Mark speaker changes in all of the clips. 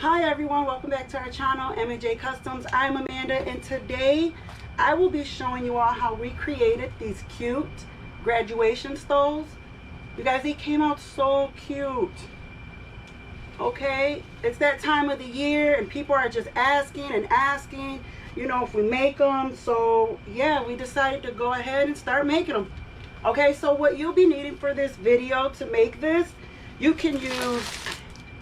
Speaker 1: Hi everyone, welcome back to our channel, M.A.J. Customs. I'm Amanda, and today I will be showing you all how we created these cute graduation stoles. You guys, they came out so cute. Okay, it's that time of the year and people are just asking and asking, you know, if we make them. So yeah, we decided to go ahead and start making them. Okay, so what you'll be needing for this video to make this, you can use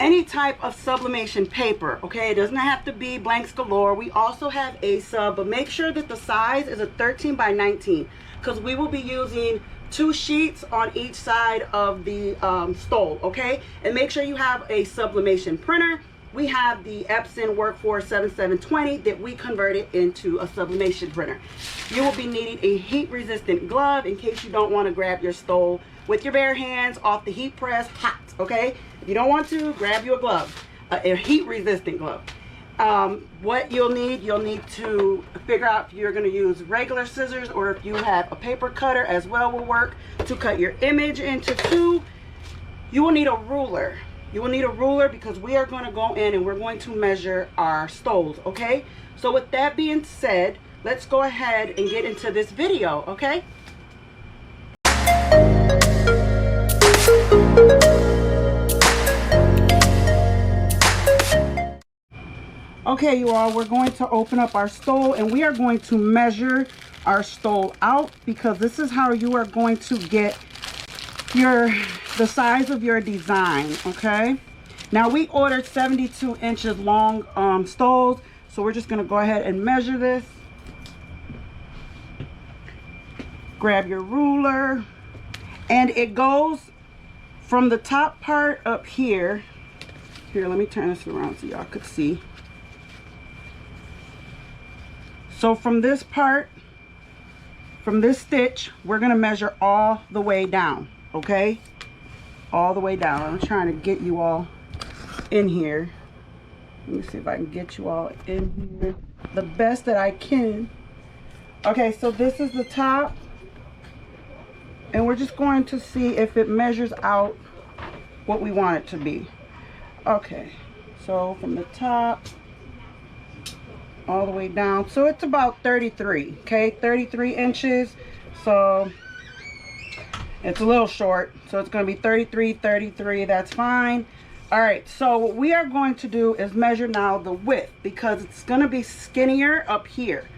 Speaker 1: any type of sublimation paper. Okay, it doesn't have to be blanks galore. We also have a sub, but make sure that the size is a 13 by 19 because we will be using 2 sheets on each side of the stole. Okay, and make sure you have a sublimation printer. We have the Epson Workforce 7720 that we converted into a sublimation printer. You will be needing a heat resistant glove in case you don't want to grab your stole with your bare hands off the heat press hot. Okay, if you don't want to, grab you a glove, a heat resistant glove. What you'll need to figure out if you're going to use regular scissors or if you have a paper cutter as well will work to cut your image into 2. You will need a ruler. You will need a ruler because we are going to go in and we're going to measure our stoles. Okay, so with that being said, let's go ahead and get into this video. Okay. Okay, you all, we're going to open up our stole and we are going to measure our stole out because this is how you are going to get the size of your design. Okay, now we ordered 72 inches long stoles, so we're just going to go ahead and measure this. Grab your ruler, and it goes from the top part up here. Here, let me turn this around so y'all could see. So from this part, from this stitch, we're going to measure all the way down. Okay, all the way down. I'm trying to get you all in here. Let me see if I can get you all in here the best that I can. Okay, so this is the top, and we're just going to see if it measures out what we want it to be. Okay, so from the top all the way down, so it's about 33. Okay, 33 inches. So it's a little short, so it's going to be 33. That's fine. All right, so what we are going to do is measure now the width because it's going to be skinnier up here,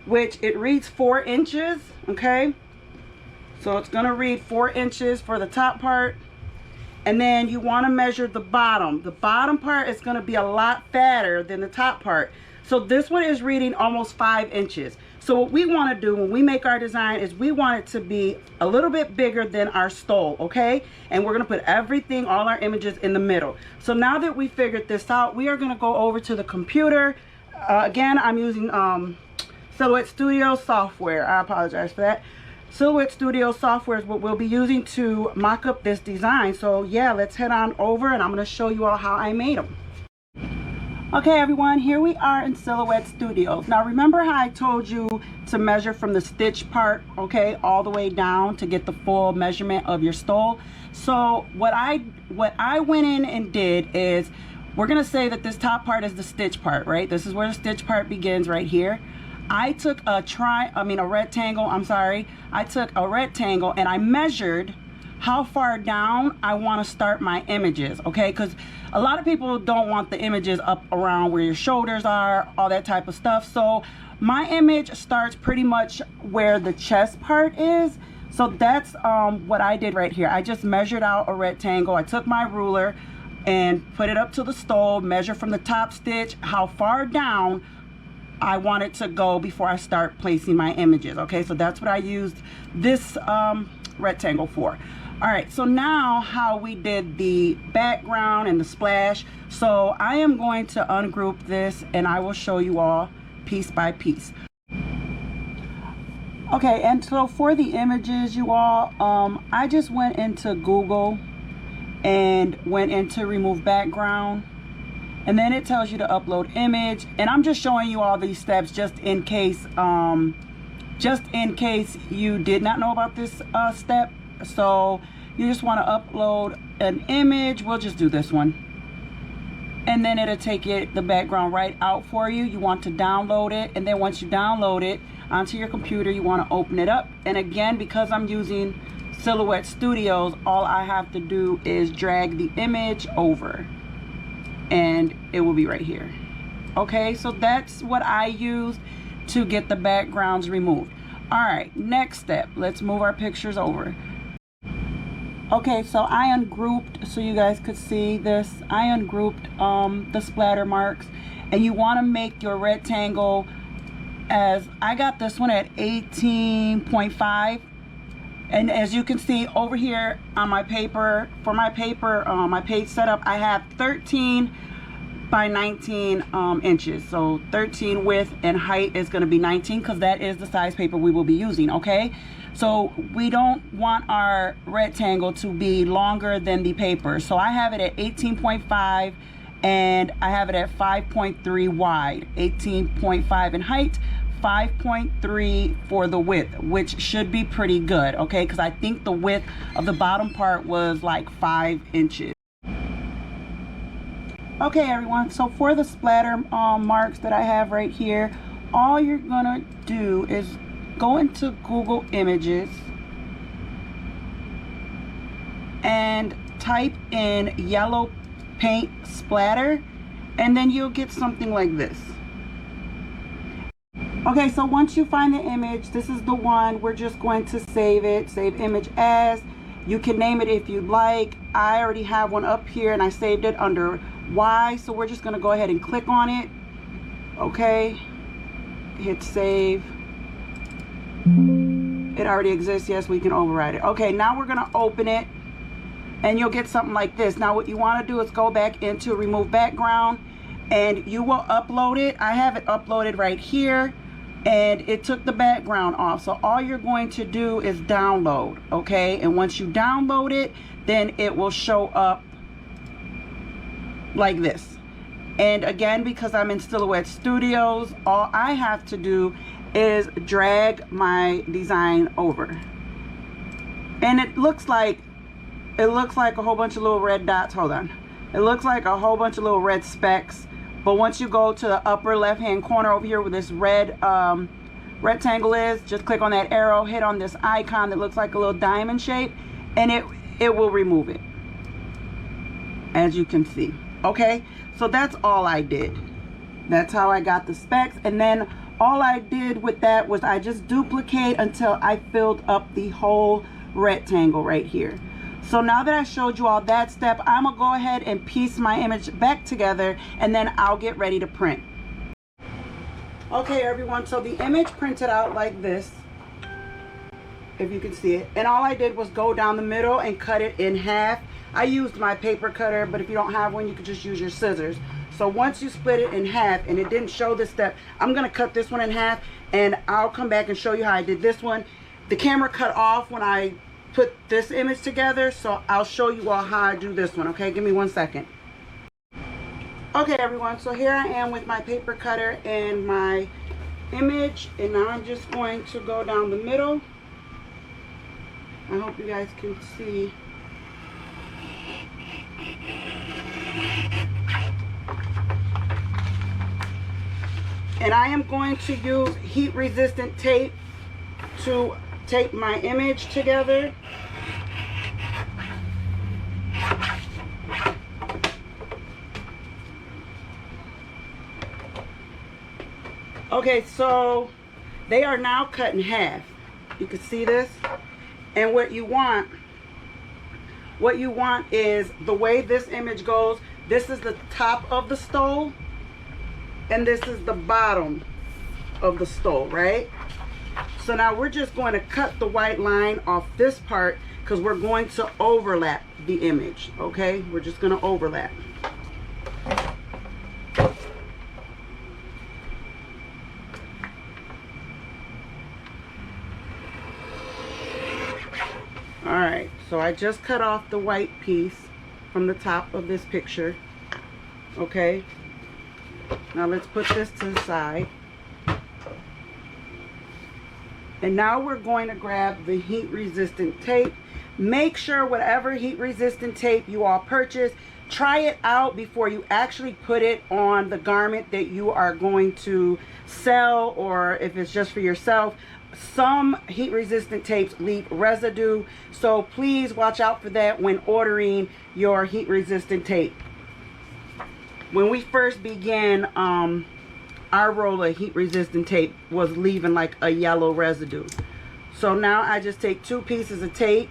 Speaker 1: which it reads 4 inches. Okay, so it's going to read 4 inches for the top part, and then you want to measure the bottom. The bottom part is going to be a lot fatter than the top part. So this one is reading almost 5 inches. So what we want to do when we make our design is we want it to be a little bit bigger than our stole. Okay, and we're going to put everything, all our images, in the middle. So now that we figured this out, we are going to go over to the computer. Again, I'm using Silhouette Studio software. I apologize for that. Silhouette Studio software is what we'll be using to mock up this design. So yeah, let's head on over and I'm going to show you all how I made them. Okay everyone, here we are in Silhouette Studio. Now remember how I told you to measure from the stitch part, okay, all the way down to get the full measurement of your stole? So what I went in and did is, we're gonna say that this top part is the stitch part, right? This is where the stitch part begins right here. I took a rectangle, I took a rectangle and I measured how far down I want to start my images. Okay, because a lot of people don't want the images up around where your shoulders are, all that type of stuff. So my image starts pretty much where the chest part is. So that's what I did right here. I just measured out a rectangle. I took my ruler and put it up to the stole, measure from the top stitch how far down I want it to go before I start placing my images. Okay, so that's what I used this rectangle for. All right, so now how we did the background and the splash. So I am going to ungroup this and I will show you all piece by piece. Okay, and so for the images, you all, I just went into Google and went into remove background, and then it tells you to upload image, and I'm just showing you all these steps just in case you did not know about this step. So you just want to upload an image. We'll just do this one. and then it'll take the background right out for you. You want to download it, and then once you download it onto your computer, you want to open it up. And again, because I'm using Silhouette Studios, all I have to do is drag the image over and it will be right here. Okay, so that's what I used to get the backgrounds removed. All right, next step, let's move our pictures over. Okay, so I ungrouped, so you guys could see this. I ungrouped the splatter marks, and you want to make your rectangle, as I got this one at 18.5, and as you can see over here on my paper, for my paper, my page setup, I have 13 by 19 inches. So 13 width, and height is going to be 19, because that is the size paper we will be using. Okay, so we don't want our rectangle to be longer than the paper, so I have it at 18.5 and I have it at 5.3 wide, 18.5 in height, 5.3 for the width, which should be pretty good. Okay, because I think the width of the bottom part was like 5 inches. Okay everyone, so for the splatter marks that I have right here, all you're gonna do is go into Google Images and type in yellow paint splatter, and then you'll get something like this. Okay, so once you find the image, this is the one. We're just going to save it. Save image as. You can name it if you'd like. I already have one up here and I saved it under Y, so we're just going to go ahead and click on it. Okay, hit save. It already exists. Yes, we can override it. Okay, now we're going to open it and you'll get something like this. Now what you want to do is go back into remove background, and you will upload it. I have it uploaded right here, and it took the background off. So all you're going to do is download. Okay, and once you download it, then it will show up like this. And again, because I'm in Silhouette Studios, all I have to do is drag my design over, and it looks like a whole bunch of little red dots. Hold on, it looks like a whole bunch of little red specks, but once you go to the upper left hand corner over here where this red rectangle is, just click on that arrow, hit on this icon that looks like a little diamond shape, and it will remove it, as you can see. Okay, so that's all I did. That's how I got the specs. And then all I did with that was I just duplicate until I filled up the whole rectangle right here. So now that I showed you all that step, I'm gonna go ahead and piece my image back together, and then I'll get ready to print. Okay everyone, so the image printed out like this, if you can see it, and all I did was go down the middle and cut it in half. I used my paper cutter, but if you don't have one, you could just use your scissors. So once you split it in half, and it didn't show this step, I'm gonna cut this one in half, and I'll come back and show you how I did this one. The camera cut off when I put this image together, so I'll show you all how I do this one. Okay, give me 1 second. Okay everyone, so here I am with my paper cutter and my image, and now I'm just going to go down the middle. I hope you guys can see. And I am going to use heat resistant tape to tape my image together. Okay, so they are now cut in half. You can see this. And what you want is the way this image goes. This is the top of the stole, and this is the bottom of the stole, right? So now we're just going to cut the white line off this part because we're going to overlap the image. Okay, we're just going to overlap. Alright, so I just cut off the white piece from the top of this picture. Okay, now let's put this to the side. And now we're going to grab the heat resistant tape. Make sure whatever heat resistant tape you all purchase, try it out before you actually put it on the garment that you are going to sell, or if it's just for yourself. Some heat resistant tapes leave residue, so please watch out for that when ordering your heat resistant tape. When we first began, our roll of heat resistant tape was leaving like a yellow residue. So now I just take 2 pieces of tape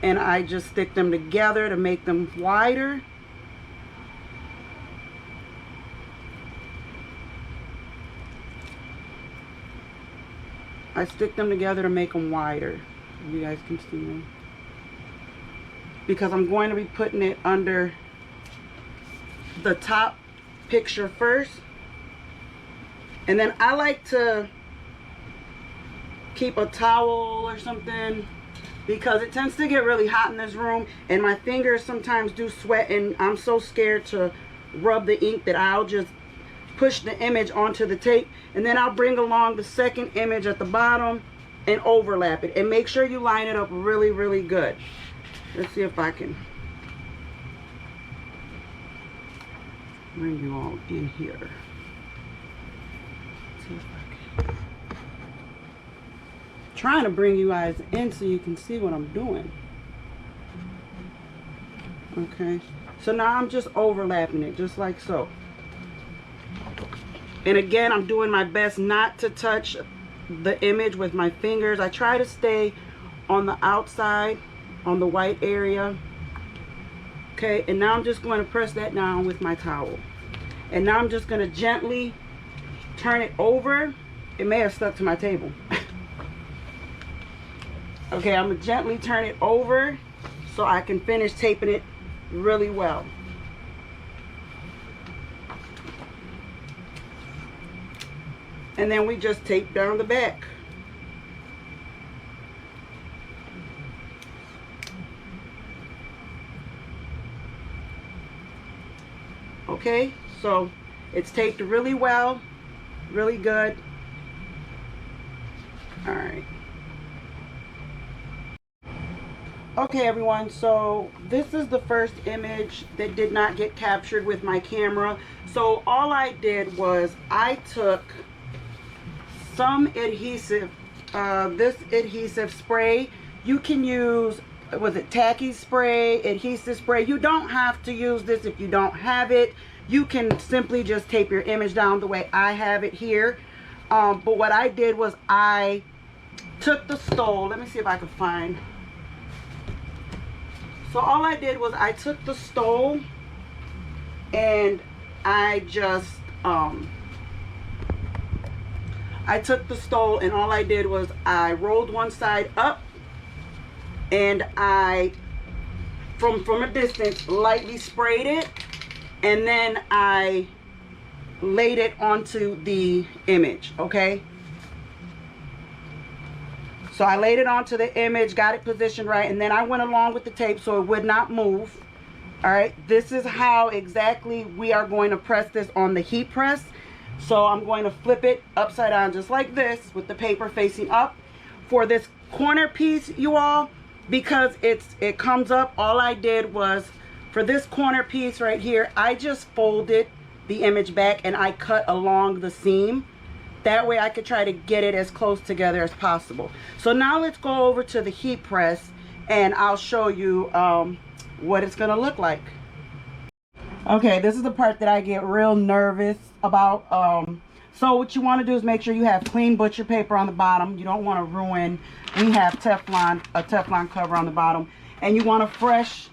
Speaker 1: and I just stick them together to make them wider. I stick them together to make them wider. You guys can see them. Because I'm going to be putting it under the top picture first. And then I like to keep a towel or something, because it tends to get really hot in this room and my fingers sometimes do sweat, and I'm so scared to rub the ink that I'll just push the image onto the tape, and then I'll bring along the second image at the bottom and overlap it, and make sure you line it up really, really good. Let's see if I can bring you all in here. Let's see if I can. Trying to bring you guys in so you can see what I'm doing. Okay, so now I'm just overlapping it just like so. And again, I'm doing my best not to touch the image with my fingers. I try to stay on the outside, on the white area. Okay, and now I'm just going to press that down with my towel. And now I'm just going to gently turn it over. It may have stuck to my table. Okay, I'm going to gently turn it over so I can finish taping it really well. And then we just tape down the back. Okay, so it's taped really well, really good. All right. Okay everyone, so this is the first image that did not get captured with my camera. So all I did was I took some adhesive, this adhesive spray. You can use, was it tacky spray, adhesive spray? You don't have to use this if you don't have it. You can simply just tape your image down the way I have it here. But what I did was I took the stole. Let me see if I can find. So all I did was I took the stole and I just I took the stole and all I did was I rolled one side up and I from a distance lightly sprayed it, and then I laid it onto the image. Okay, so I laid it onto the image, got it positioned right, and then I went along with the tape so it would not move. All right, this is how exactly we are going to press this on the heat press. So I'm going to flip it upside down just like this with the paper facing up. For this corner piece, you all, because it comes up, all I did was for this corner piece right here, I just folded the image back and I cut along the seam. That way I could try to get it as close together as possible. So now let's go over to the heat press and I'll show you what it's gonna look like. Okay, this is the part that I get real nervous about. So what you want to do is make sure you have clean butcher paper on the bottom. You don't want to ruin, we have a Teflon cover on the bottom. And you want a fresh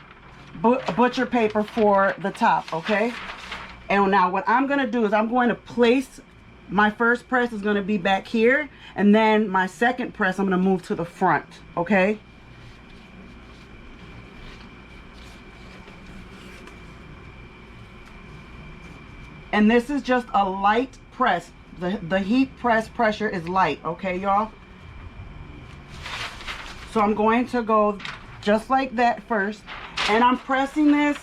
Speaker 1: butcher paper for the top, okay? And now what I'm going to do is I'm going to place, my first press is going to be back here. And then my second press, I'm going to move to the front, okay? And this is just a light press. The heat press pressure is light, okay, y'all? So I'm going to go just like that first. And I'm pressing this.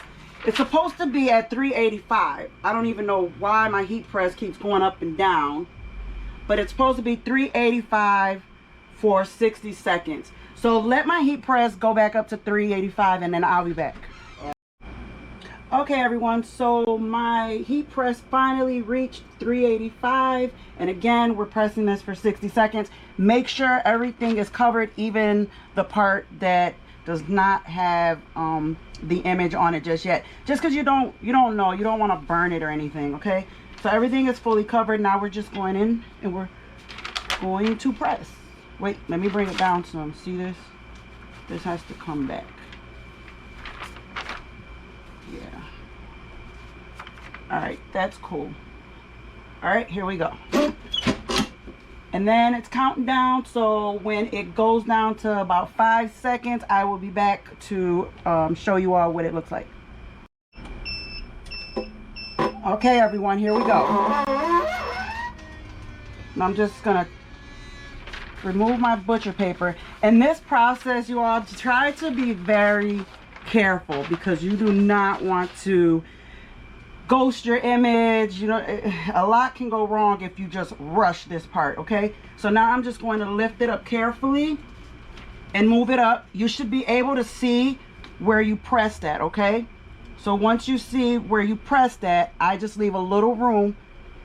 Speaker 1: It's supposed to be at 385. I don't even know why my heat press keeps going up and down. But it's supposed to be 385 for 60 seconds. So let my heat press go back up to 385 and then I'll be back. Okay everyone, so my heat press finally reached 385, and again we're pressing this for 60 seconds. Make sure everything is covered, even the part that does not have the image on it just yet, just because you don't know, you don't want to burn it or anything. Okay, so everything is fully covered. Now we're just going in and we're going to press. Wait, let me bring it down some. See this? This has to come back. Yeah. All right, that's cool. All right, here we go. And then it's counting down, so when it goes down to about 5 seconds, I will be back to show you all what it looks like. Okay everyone, here we go. And I'm just gonna remove my butcher paper. In this process, you all try to be very careful, because you do not want to ghost your image. You know, a lot can go wrong if you just rush this part. Okay, so now I'm just going to lift it up carefully and move it up. You should be able to see where you pressed at. Okay, so once you see where you pressed at, I just leave a little room,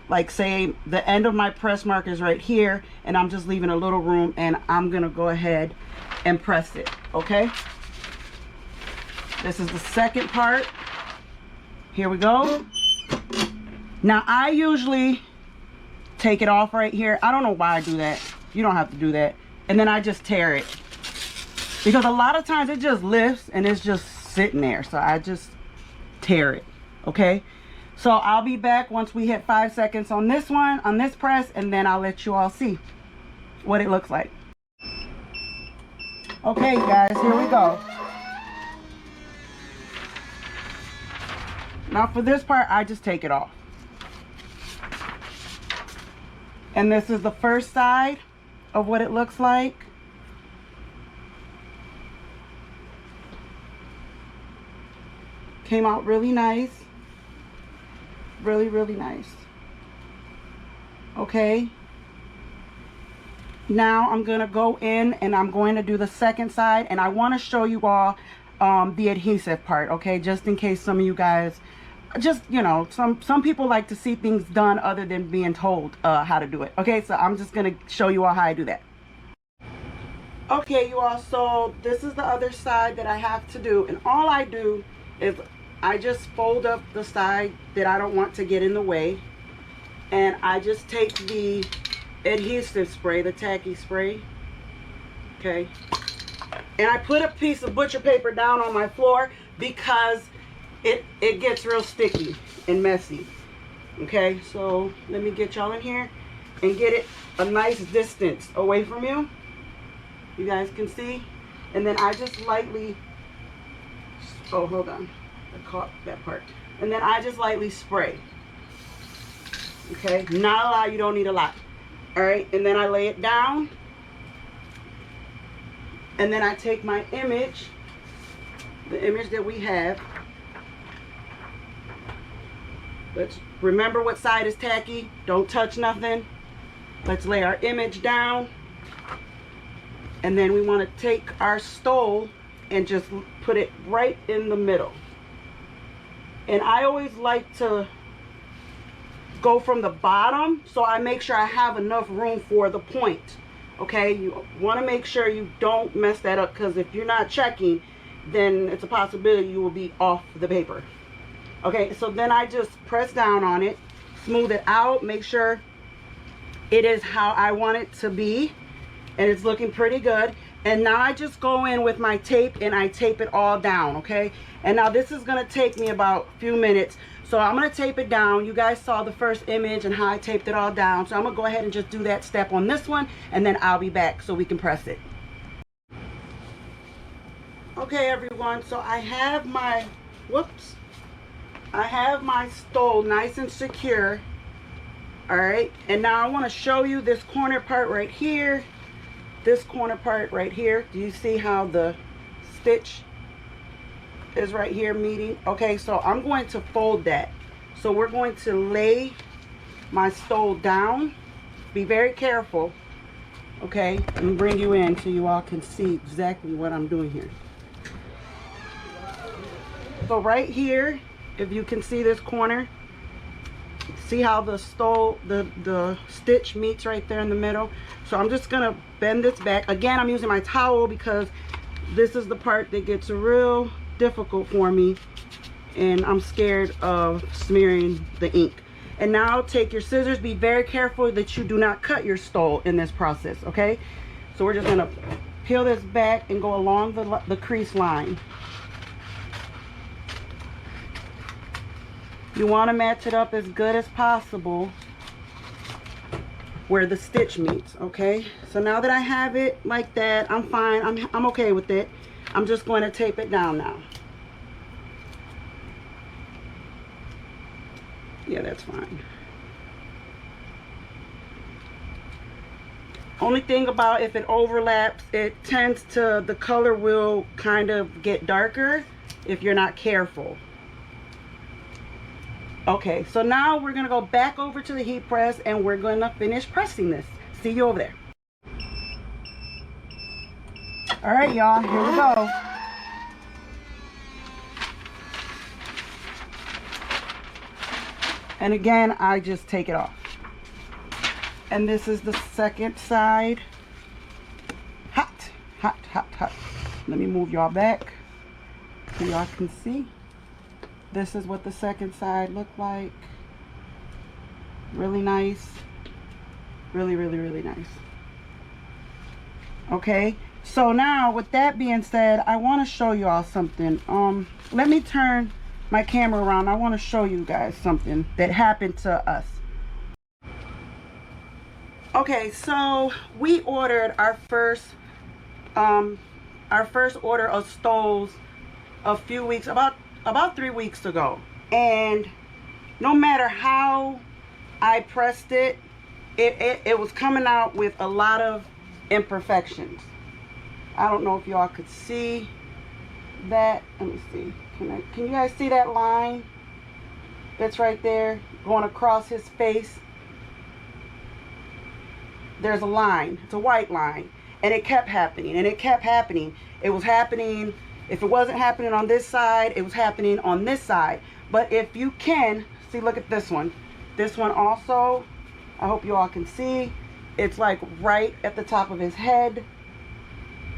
Speaker 1: like say the end of my press mark is right here, and I'm just leaving a little room, and I'm gonna go ahead and press it. Okay, this is the second part. Here we go. Now I usually take it off right here. I don't know why I do that. You don't have to do that. And then I just tear it, because a lot of times it just lifts and it's just sitting there. So I just tear it. Okay, so I'll be back once we hit 5 seconds on this one, on this press, and then I'll let you all see what it looks like. Okay guys, here we go. Now for this part, I just take it off. And this is the first side of what it looks like. Came out really nice. Really, really nice. Okay. Now I'm going to go in and I'm going to do the second side. And I want to show you all the adhesive part. Okay, just in case some of you guys, just, you know, some people like to see things done other than being told how to do it. Okay, so I'm just gonna show you all how I do that. Okay you all, so this is the other side that I have to do, and all I do is I just fold up the side that I don't want to get in the way, and I just take the adhesive spray, the tacky spray. Okay, and I put a piece of butcher paper down on my floor, because it gets real sticky and messy. Okay, so let me get y'all in here and get it a nice distance away from you. You guys can see. And then I just lightly, oh hold on, I caught that part. And then I just lightly spray. Okay, not a lot, you don't need a lot. All right, and then I lay it down. And then I take my image, the image that we have. Let's remember what side is tacky. Don't touch nothing. Let's lay our image down. And then we want to take our stole and just put it right in the middle. And I always like to go from the bottom, so I make sure I have enough room for the point. Okay, you want to make sure you don't mess that up, because if you're not checking, then it's a possibility you will be off the paper. Okay, so then I just press down on it, smooth it out, make sure it is how I want it to be, and it's looking pretty good. And now I just go in with my tape and I tape it all down. Okay, and now this is going to take me about a few minutes, so I'm going to tape it down. You guys saw the first image and how I taped it all down, so I'm going to go ahead and just do that step on this one, and then I'll be back so we can press it. Okay everyone, so I have my, I have my stole nice and secure. All right, and now I want to show you this corner part right here, this corner part right here. Do you see how the stitch is right here meeting? Okay, so I'm going to fold that. So we're going to lay my stole down. Be very careful. Okay, let me bring you in so you all can see exactly what I'm doing here. So right here if you can see this corner, see how the stole, the stitch meets right there in the middle. So I'm just gonna bend this back. Again, I'm using my towel because this is the part that gets real difficult for me, and I'm scared of smearing the ink. And now take your scissors. Be very careful that you do not cut your stole in this process, okay? So we're just gonna peel this back and go along the crease line. You want to match it up as good as possible where the stitch meets, okay? So now that I have it like that, I'm fine. I'm okay with it. I'm just going to tape it down now. Yeah, that's fine. Only thing about if it overlaps, it tends to, the color will kind of get darker if you're not careful. Okay, so now we're gonna go back over to the heat press and we're gonna finish pressing this. See you over there. All right, y'all, here we go. And again, I just take it off. And this is the second side. Hot, hot, hot, hot. Let me move y'all back so y'all can see. This is what the second side looked like. Really nice. Really, really, really nice. Okay, so now with that being said, I want to show you all something. Let me turn my camera around. I want to show you guys something that happened to us. Okay, so we ordered our first order of stoles a few weeks, about 3 weeks ago, and no matter how I pressed it, it was coming out with a lot of imperfections. I don't know if y'all could see that. Let me see. Can you guys see that line that's right there going across his face? There's a line. It's a white line, and it kept happening, and it kept happening. It was happening. If it wasn't happening on this side, it was happening on this side. But if you can see, look at this one. This one also, I hope you all can see, it's like right at the top of his head.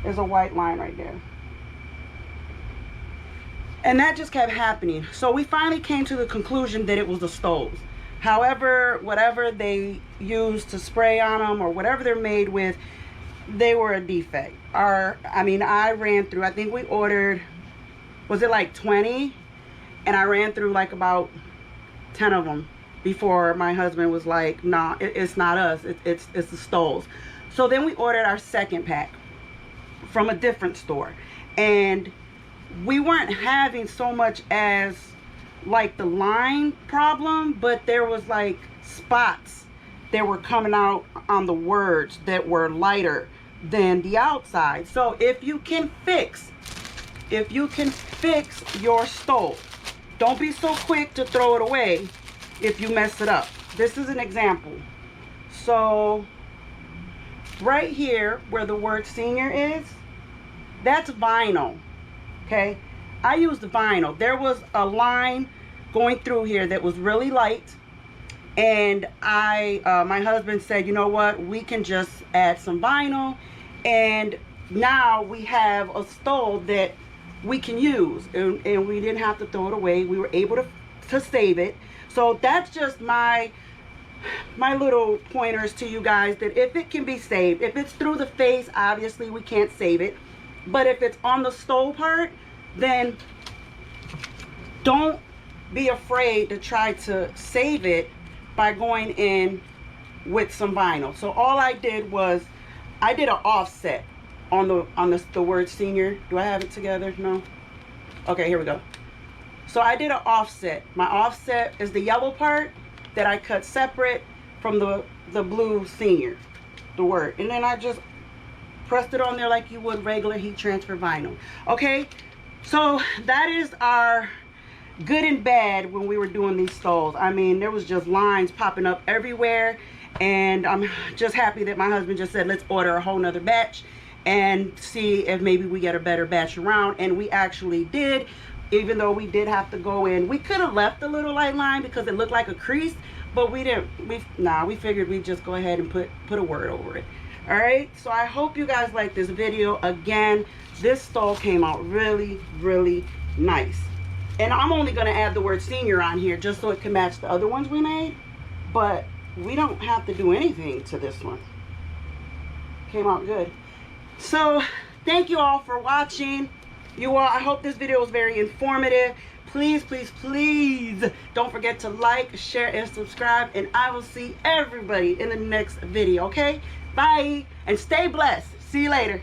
Speaker 1: There's a white line right there. And that just kept happening. So we finally came to the conclusion that it was the stoles. However, whatever they used to spray on them or whatever they're made with, they were a defect. I ran through, I think we ordered, was it like 20? And I ran through like about 10 of them before my husband was like, nah, it's not us, it's the stoles. So then we ordered our second pack from a different store, and we weren't having so much as like the line problem, but there was like spots that were coming out on the words that were lighter than the outside. So if you can fix your stole, don't be so quick to throw it away if you mess it up. This is an example. So right here where the word senior is, that's vinyl. Okay, I used vinyl. There was a line going through here that was really light, and my husband said, you know what, we can just add some vinyl, and now we have a stole that we can use, and we didn't have to throw it away. We were able to save it. So that's just my little pointers to you guys, that if it can be saved, if it's through the face, obviously we can't save it, but if it's on the stole part, then don't be afraid to try to save it by going in with some vinyl. So all I did was I did an offset on the word senior. Do I have it together? No. Okay, here we go. So I did an offset. My offset is the yellow part that I cut separate from the blue senior, the word, and then I just pressed it on there like you would regular heat transfer vinyl. Okay, so that is our good and bad when we were doing these stoles. I mean, there was just lines popping up everywhere, and I'm just happy that my husband just said, let's order a whole nother batch and see if maybe we get a better batch around, and we actually did. even though we did have to go in. We could have left a little light line because it looked like a crease, but we didn't. We figured we'd just go ahead and put a word over it. All right, so I hope you guys like this video. Again, this stole came out really, really nice. And I'm only going to add the word senior on here just so it can match the other ones we made. But we don't have to do anything to this one. Came out good. So thank you all for watching. You all, I hope this video was very informative. Please, please, please don't forget to like, share, and subscribe. And I will see everybody in the next video, okay? Bye. And stay blessed. See you later.